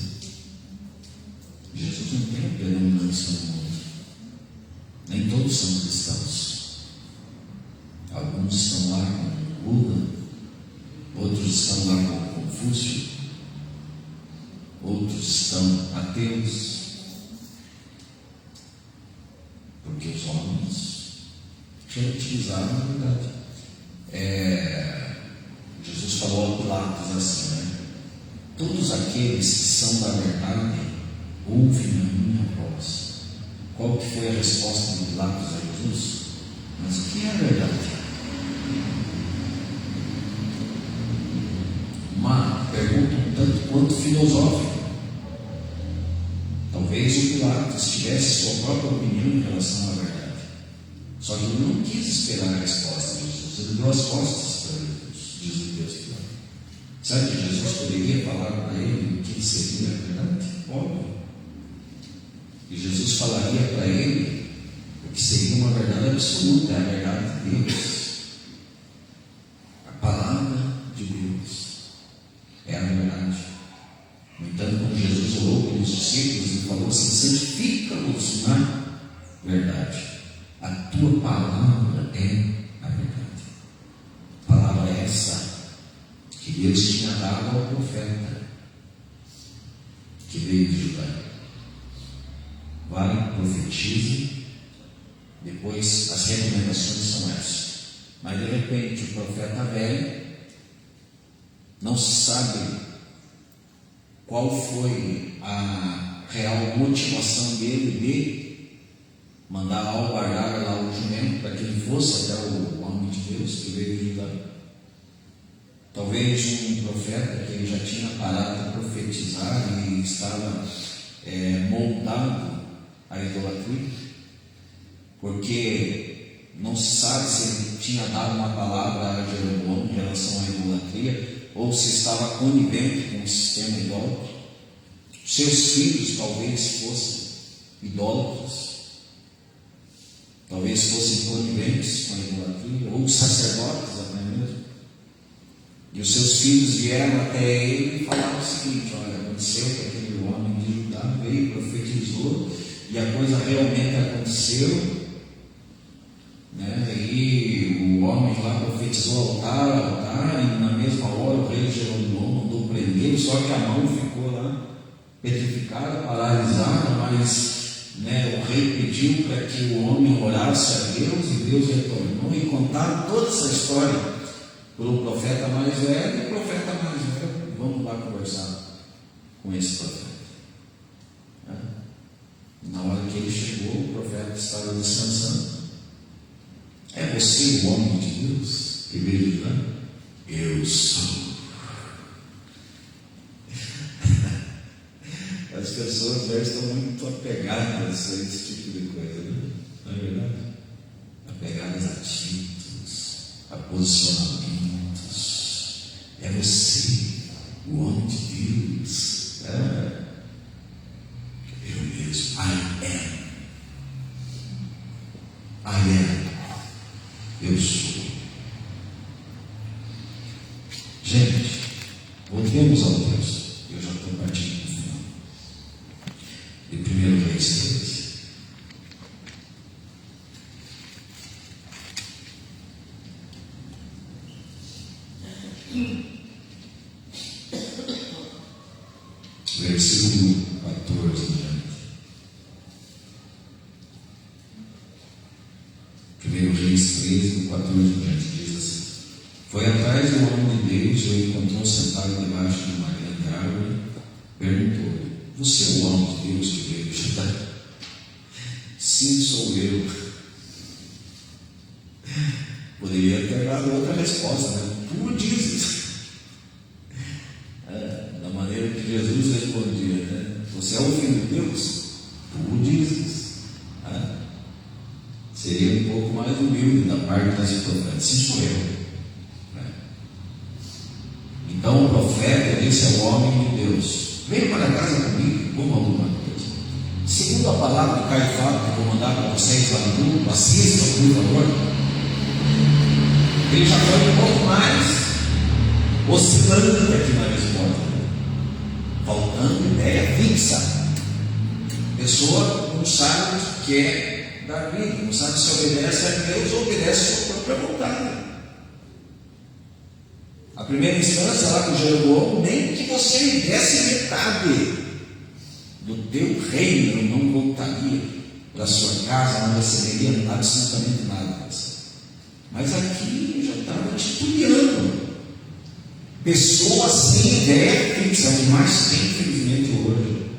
Jesus não tem a predominância no mundo. Nem todos são cristãos. Alguns estão lá com Buda, outros estão lá com Confúcio, outros estão ateus, porque os homens relativizar, na verdade. Jesus falou a Pilatos assim, né? Todos aqueles que são da verdade ouvem a minha voz. Qual que foi a resposta de Pilatos a Jesus? Mas o que é a verdade? Uma pergunta um tanto quanto filosófica. Talvez o Pilatos tivesse sua própria opinião em relação à verdade. Só que ele não quis esperar a resposta de Jesus. Ele deu as costas para Jesus, diz o texto. Sabe que Jesus poderia falar para ele o que seria a verdade? Óbvio. E Jesus falaria para ele o que seria uma verdade absoluta, a verdade de Deus. A palavra de Deus é a verdade. No entanto, quando Jesus orou pelos discípulos, ele falou assim: santifica-nos na verdade. A tua palavra é a verdade. A palavra é essa que Deus tinha dado ao profeta que veio de Judá. Vai, profetize. Depois as recomendações são essas. Mas de repente o profeta velho, não se sabe qual foi a real motivação dele de mandar albargar lá o jumento para que ele fosse até o homem de Deus que veio de Judá. Talvez um profeta que ele já tinha parado de profetizar e estava moldado à idolatria, porque não se sabe se ele tinha dado uma palavra a Jeroboão em relação à idolatria, ou se estava conivente com o sistema idólatra. Seus filhos talvez fossem idólatras, talvez fossem coniventes com a idolatria, ou sacerdotes até mesmo. E os seus filhos vieram até ele e falaram o seguinte: olha, aconteceu que aquele homem de Judá veio, profetizou, e a coisa realmente aconteceu, né? E o homem lá profetizou altar, e na mesma hora o rei Jeroboão mandou prender, só que a mão ficou lá petrificada, paralisada, mas o rei pediu para que o homem orasse a Deus, e Deus retornou, e contaram toda essa história para o profeta mais velho. E o profeta mais velho: vamos lá conversar com esse profeta. Na hora que ele chegou, o profeta estava descansando. É você o homem de Deus que veio de lá? Eu sou. As pessoas já estão muito apegadas a esse tipo de coisa, né? Não é verdade? Apegadas a títulos, a posicionamentos. É você, o homem de Deus. Eu mesmo. I am. Eu sou. Gente, voltemos ao texto. Eu já estou partindo no final. De 1 Reis 13. Versículo 14 em diante. 1 Reis 13, 14 em diante, diz assim: foi atrás do homem de Deus e o encontrou sentado debaixo de uma grande árvore. Perguntou-lhe: você é o homem de Deus que veio de Judá? Sim, sou eu. Poderia ter dado outra resposta, né? Tu dizes. Da maneira que Jesus respondia, né? Você é o filho de Deus? Tu dizes. Seria um pouco mais humilde da parte desse profeta. Sim, sou eu. Então o profeta disse ao homem de Deus: venha para casa comigo e coma alguma coisa. Segundo a palavra de Caifás, que vou mandar para vocês lá no grupo, assistam, por favor. Ele já foi um pouco mais oscilante aqui na resposta, faltando ideia fixa. A pessoa não sabe o que é da vida, não sabe se obedece a Deus ou obedece a sua própria vontade. A primeira instância lá com Jeroboão: nem que você me desse metade do teu reino, eu não voltaria para a sua casa, não receberia absolutamente nada. Mas aqui já estava titubeando. Pessoas sem ideia fixa, é o que mais tem, infelizmente, hoje.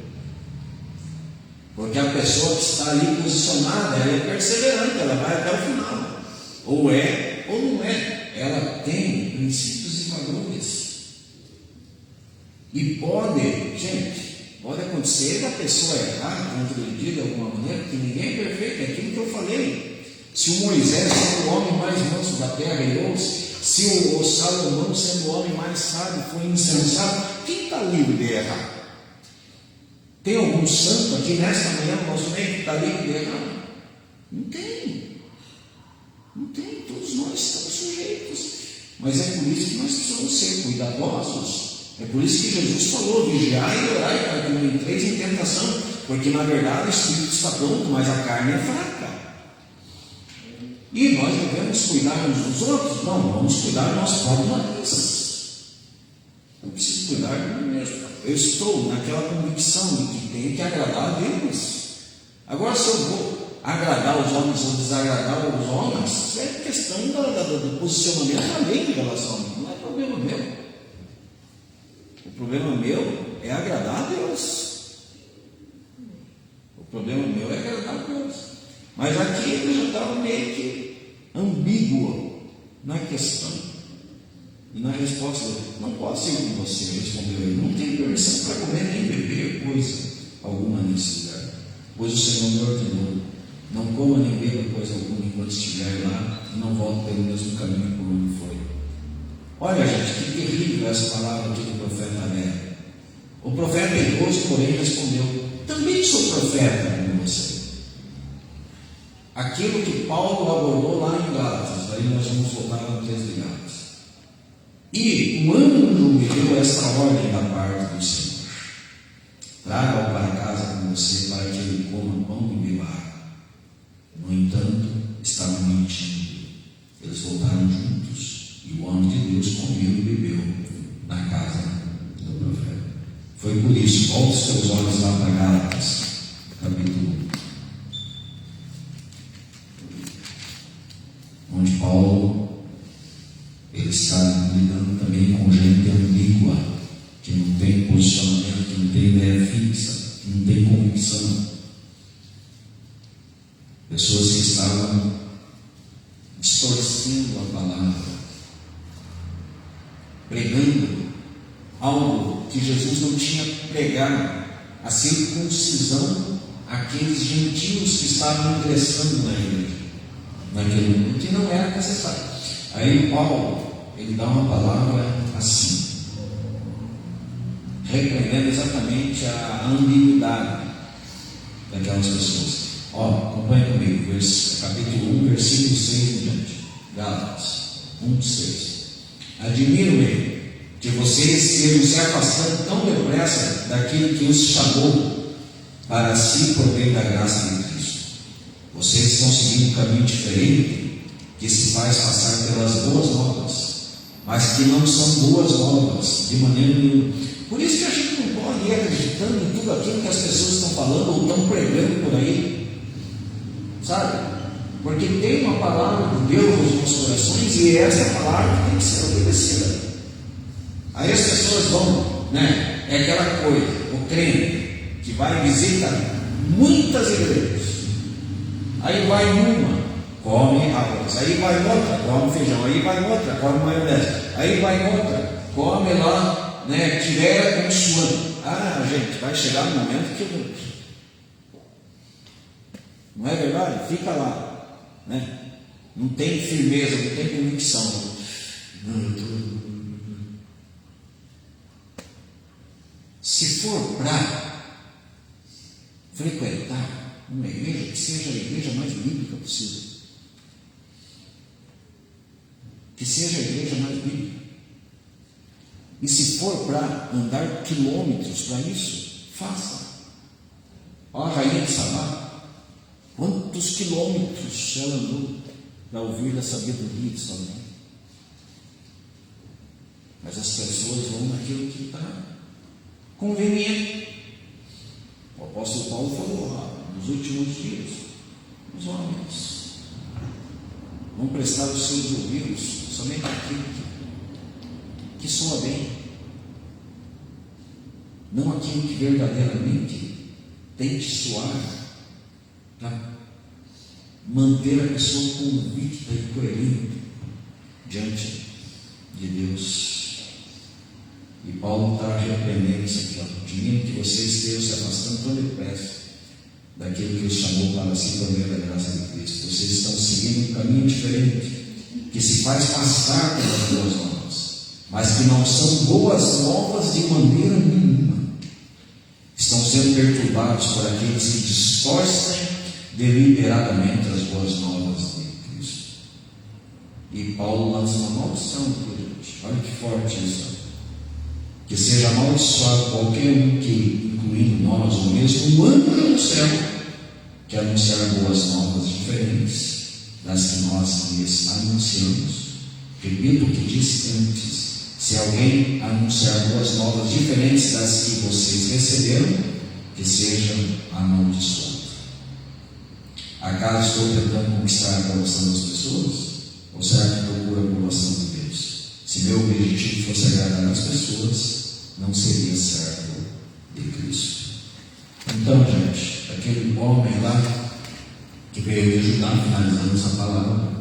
Porque a pessoa que está ali posicionada, ela é perseverante, ela vai até o final. Ou é, ou não é. Ela tem princípios e valores. E pode acontecer da pessoa errar, transgredir de alguma maneira, que ninguém é perfeito, é aquilo que eu falei. Se o Moisés, sendo o homem mais manso da terra, errou-se, se o Salomão, sendo o homem mais sábio, foi insensato, quem está livre de errar? Tem algum santo aqui nesta manhã no nosso meio que está livre de errar? Não tem. Não tem. Todos nós estamos sujeitos. Mas é por isso que nós precisamos ser cuidadosos. É por isso que Jesus falou: vigiai e orai para que não entreis em tentação. Porque na verdade o espírito está pronto, mas a carne é fraca. E nós devemos cuidar uns dos outros? Não, vamos cuidar do nosso próprio nariz. Eu preciso cuidar de mim mesmo. Eu estou naquela convicção de que tenho que agradar a Deus. Agora, se eu vou agradar os homens ou desagradar os homens, é questão do posicionamento também em relação a mim. Não é problema meu. O problema meu é agradar a Deus. O problema meu é agradar a Deus. Mas aqui ele já estava meio que ambíguo na questão e na resposta. Não posso ir com você, respondeu ele. Não tenho permissão para comer nem beber coisa alguma nesse lugar, pois o Senhor me ordenou: não coma nem beba coisa alguma enquanto estiver lá, e não volte pelo mesmo caminho por onde foi. Olha, gente, que terrível essa palavra aqui do profeta Amé. O profeta idoso, porém, respondeu: também sou profeta como você. Aquilo que Paulo abordou lá em Gálatas, daí nós vamos voltar no texto de Gálatas. E o anjo me deu esta ordem da parte do Senhor: traga-o para casa com você, para que ele coma pão e beba água. No entanto, estavam mentindo. Eles voltaram juntos, e o homem de Deus comeu e bebeu na casa do profeta. Foi por isso, volte os seus olhos lá para Gálatas, capítulo 1. Onde Paulo, ele está lidando também com gente ambígua, que não tem posicionamento, que não tem ideia fixa, que não tem convicção. Pessoas que estavam distorcendo a palavra, pregando algo que Jesus não tinha pregado, a circuncisão àqueles gentios que estavam ingressando na igreja naquele momento, que não era necessário. Aí Paulo, ele dá uma palavra assim, repreendendo exatamente a ambiguidade daquelas pessoas. Acompanhe comigo, capítulo 1, versículo 6 em diante. Gálatas 1:6. Admiro-me que vocês estejam se afastando tão depressa daquilo que os chamou para si por meio da graça de Cristo. Vocês estão seguindo um caminho diferente, que se faz passar pelas boas novas, mas que não são boas novas de maneira nenhuma. Por isso que a gente não pode ir acreditando em tudo aquilo que as pessoas estão falando ou estão pregando por aí, sabe? Porque tem uma palavra de Deus nos nossos corações, e essa é a palavra que tem que ser obedecida. Aí as pessoas vão, é aquela coisa, o crente que vai e visita muitas igrejas, aí vai uma, come arroz, aí vai outra, come feijão, aí vai outra, come maionese, aí vai outra, come lá, tirera com suano. Gente, vai chegar um momento que não é verdade? Fica lá, não tem firmeza, não tem convicção. Se for para frequentar uma igreja, que seja a igreja mais bíblica possível. Que seja a igreja mais bíblica. E se for para andar quilômetros para isso, faça. A rainha de Sabá, quantos quilômetros ela andou para ouvir da sabedoria de Salomão? Mas as pessoas vão naquilo que está conveniente. O apóstolo Paulo falou nos últimos dias: os homens Vamos prestar os seus ouvidos somente àquilo que soa bem, não aquilo que verdadeiramente tem que soar, para manter a pessoa convicta e coerente diante de Deus. E Paulo está repreendendo isso aqui, de mim que vocês estejam se afastando tão depressa daquilo que os chamou para se valer da graça de Cristo. Vocês estão seguindo um caminho diferente, que se faz passar pelas boas novas, mas que não são boas novas de maneira nenhuma. Estão sendo perturbados por aqueles que distorcem deliberadamente as boas novas de Cristo. E Paulo lança uma maldição por gente. Olha que forte isso. Que seja amaldiçoado qualquer um que, incluindo nós, ou mesmo um anjo no céu, que anunciar boas novas diferentes das que nós lhes anunciamos. Repito o que disse antes: se alguém anunciar boas novas diferentes das que vocês receberam, que sejam amaldiçoados. Acaso estou tentando conquistar a aprovação das pessoas? Ou será que procuro a aprovação de Deus? Se meu objetivo fosse agradar as pessoas, não seria servo de Cristo. Então, gente, aquele homem lá que veio me ajudar finalizando essa palavra,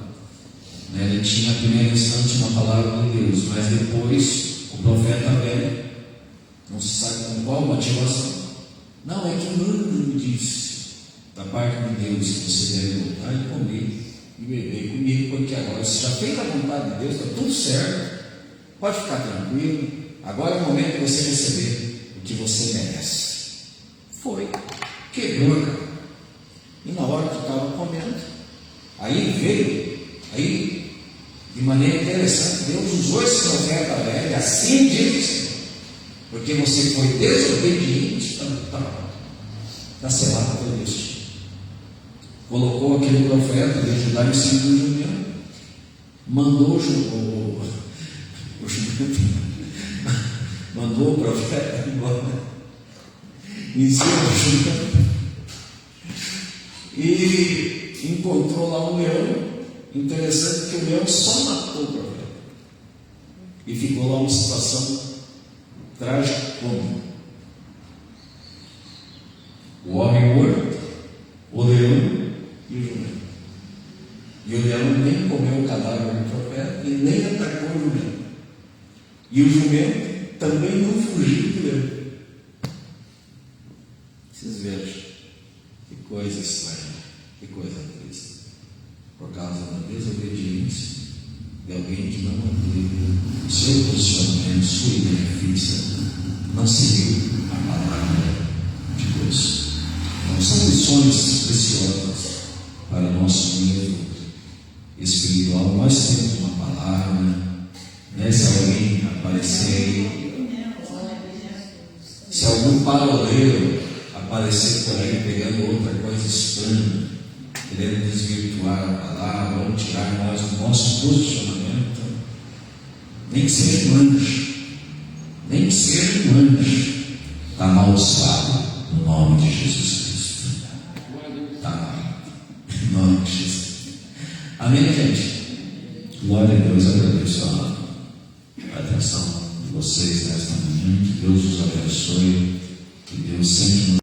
né, ele tinha, na primeira instante, uma palavra de Deus, mas depois o profeta velho, não se sabe com qual motivação, não, é que o anjo me disse da parte de Deus que você deve voltar e comer e beber comigo, porque agora você já fez a vontade de Deus, está tudo certo, pode ficar tranquilo. Agora é o momento de você receber o que você merece. Foi, quebrou a cara. E na hora que estava comendo, aí veio, de maneira interessante, Deus usou esse profeta velho, assim diz, porque você foi desobediente, está selado por Deus. Colocou aquele profeta de ajudar em cima do jumento, mandou o jumento, mandou o profeta embora em cima do jumento e encontrou lá um leão. Interessante que o leão só matou o profeta e ficou lá uma situação trágica como o homem morto, o leão e o jumento. E o leão nem comeu o cadáver do profeta e nem atacou o jumento. E o jumento também não fugiu do leão. Vocês vejam que coisa estranha, que coisa triste. Por causa da desobediência de alguém que não manteve o seu posicionamento, sua benefício, não seguiu a palavra de Deus. Então, são lições preciosas para o nosso nível espiritual. Nós temos uma palavra, né? Se alguém aparecer aí, se algum paroleiro aparecer por aí pegando outra coisa estranha, querendo desvirtuar a palavra ou tirar nós do nosso posicionamento, nem que seja um anjo, está amaldiçoado no nome de Jesus Cristo. Está em nome de Jesus. Amém, gente? Glória a Deus, agradeço a atenção de vocês nesta manhã, que Deus os abençoe, que Deus sempre nos